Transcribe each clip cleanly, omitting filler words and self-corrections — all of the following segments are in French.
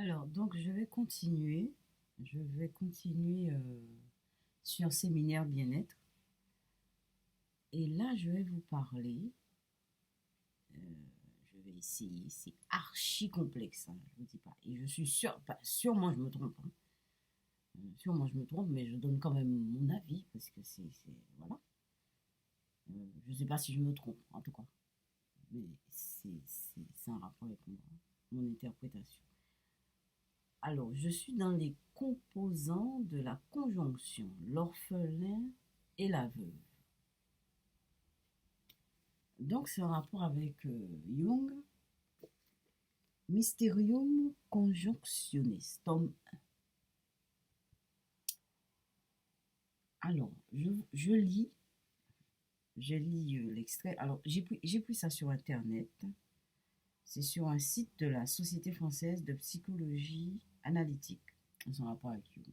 Alors, donc, je vais continuer sur séminaire bien-être. Et là, je vais vous parler, euh, je vais essayer, c'est archi complexe, hein, je vous dis pas. Et je suis sûre, sûrement je me trompe, hein. Sûrement je me trompe, mais je donne quand même mon avis, parce que voilà. Je ne sais pas si je me trompe, en tout cas. Mais c'est un rapport avec mon interprétation. Alors, je suis dans les composants de la conjonction, l'orphelin et la veuve. Donc, c'est un rapport avec Jung, Mysterium Conjunctionis, tome 1. Alors, je lis l'extrait. Alors, j'ai pris ça sur Internet. C'est sur un site de la Société française de psychologie analytique. C'est un rapport avec Jung.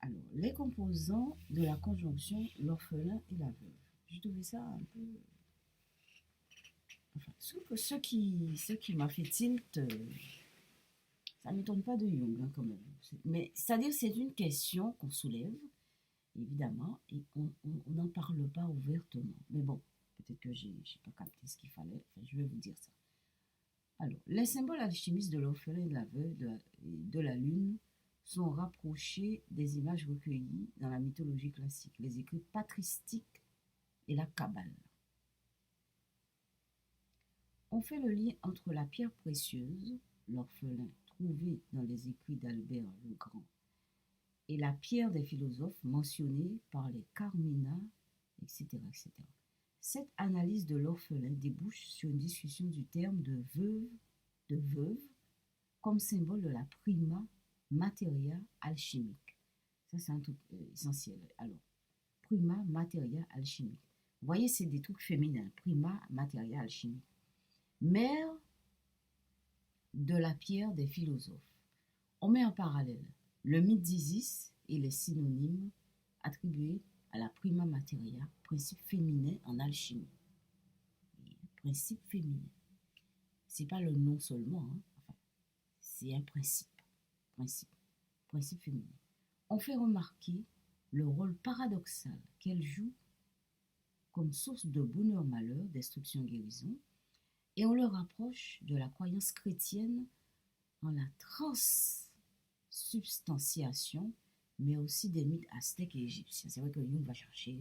Alors, les composants de la conjonction, l'orphelin et la veuve. J'ai trouvé ça un peu. Enfin, ce qui m'a fait tilt, ça ne m'étonne pas de Jung, hein, quand même. Mais c'est-à-dire, c'est une question qu'on soulève, évidemment, et on n'en parle pas ouvertement. Mais bon, peut-être que j'ai pas capté ce qu'il fallait. Enfin, je vais vous dire ça. Alors, les symboles alchimistes de l'orphelin et de la veuve de la lune sont rapprochés des images recueillies dans la mythologie classique, les écrits patristiques et la Kabbale. On fait le lien entre la pierre précieuse, l'orphelin trouvé dans les écrits d'Albert le Grand, et la pierre des philosophes mentionnée par les Carmina, etc., etc. Cette analyse de l'orphelin débouche sur une discussion du terme de veuve comme symbole de la prima materia alchimique. Ça, c'est un truc essentiel. Alors, prima materia alchimique. Vous voyez, c'est des trucs féminins. Prima materia alchimique. Mère de la pierre des philosophes. On met en parallèle le mythe d'Isis et les synonymes attribués à la prima materia, principe féminin en alchimie. Principe féminin. C'est pas le nom seulement, hein. Enfin, c'est un principe. Principe. Principe féminin. On fait remarquer le rôle paradoxal qu'elle joue comme source de bonheur-malheur, destruction-guérison, et on le rapproche de la croyance chrétienne en la transsubstantiation, mais aussi des mythes aztèques et égyptiens. C'est vrai que Jung va chercher.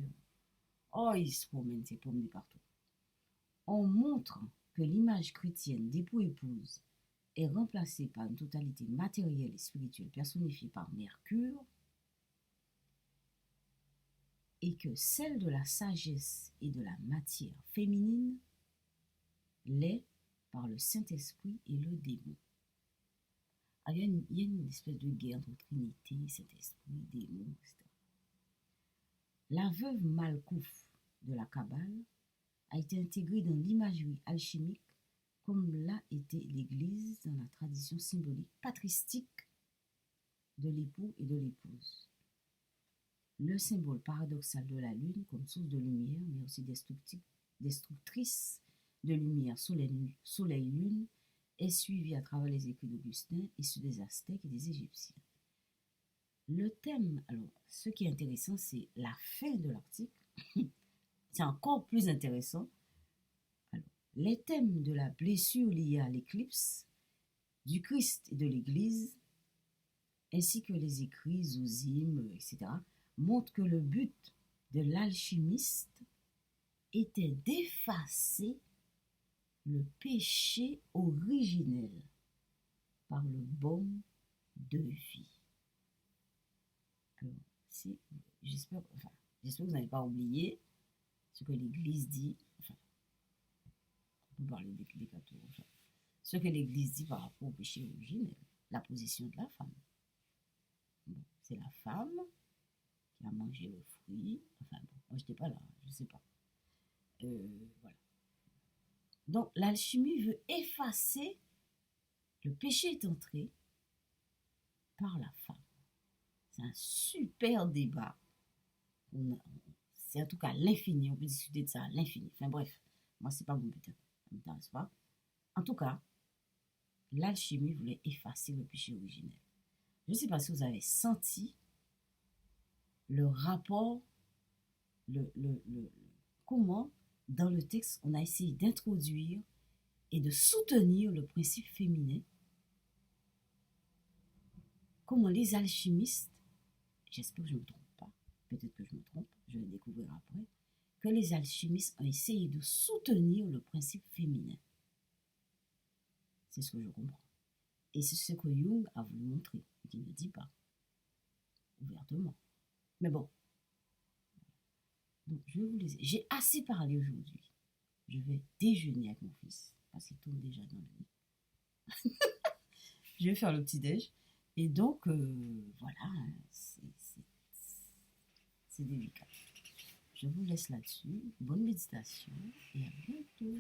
Oh, il se promène, c'est promené partout. On montre que l'image chrétienne d'époux-épouse est remplacée par une totalité matérielle et spirituelle personnifiée par Mercure, et que celle de la sagesse et de la matière féminine l'est par le Saint-Esprit et le démon. Alors, il y a une espèce de guerre entre Trinité, Saint-Esprit, démon, etc. La veuve Malkouf de la Kabbale a été intégrée dans l'imagerie alchimique comme l'a été l'Église dans la tradition symbolique patristique de l'époux et de l'épouse. Le symbole paradoxal de la lune comme source de lumière, mais aussi destructrice de lumière, soleil-lune, est suivi à travers les écrits d'Augustin et ceux des Aztèques et des Égyptiens. Le thème, alors, ce qui est intéressant, c'est la fin de l'article. C'est encore plus intéressant. Alors, les thèmes de la blessure liée à l'éclipse, du Christ et de l'Église, ainsi que les écrits, Zosime, etc., montrent que le but de l'alchimiste était d'effacer le péché originel par le baume de vie. Alors, j'espère que vous n'avez pas oublié ce que l'Église dit. Enfin, on peut parler des catholiques. Enfin, ce que l'Église dit par rapport au péché originel, la position de la femme. Bon, c'est la femme qui a mangé le fruit. Enfin, bon, moi, je n'étais pas là, je ne sais pas. Voilà. Donc, l'alchimie veut effacer le péché est entré par la femme. C'est un super débat. C'est en tout cas l'infini. On peut discuter de ça à l'infini. Enfin bref, moi, c'est pas mon but. Ça ne m'intéresse pas. En tout cas, l'alchimie voulait effacer le péché originel. Je ne sais pas si vous avez senti le rapport, comment dans le texte on a essayé d'introduire et de soutenir le principe féminin, comment les alchimistes, j'espère que je ne me trompe pas, peut-être que je me trompe, je vais découvrir après, que les alchimistes ont essayé de soutenir le principe féminin. C'est ce que je comprends. Et c'est ce que Jung a voulu montrer, qu'il ne dit pas ouvertement. Mais bon, donc je vais vous laisser. J'ai assez parlé aujourd'hui. Je vais déjeuner avec mon fils, parce qu'il tourne déjà dans le lit. Je vais faire le petit-déj. Et donc, voilà, c'est délicat. Je vous laisse là-dessus. Bonne méditation et à bientôt.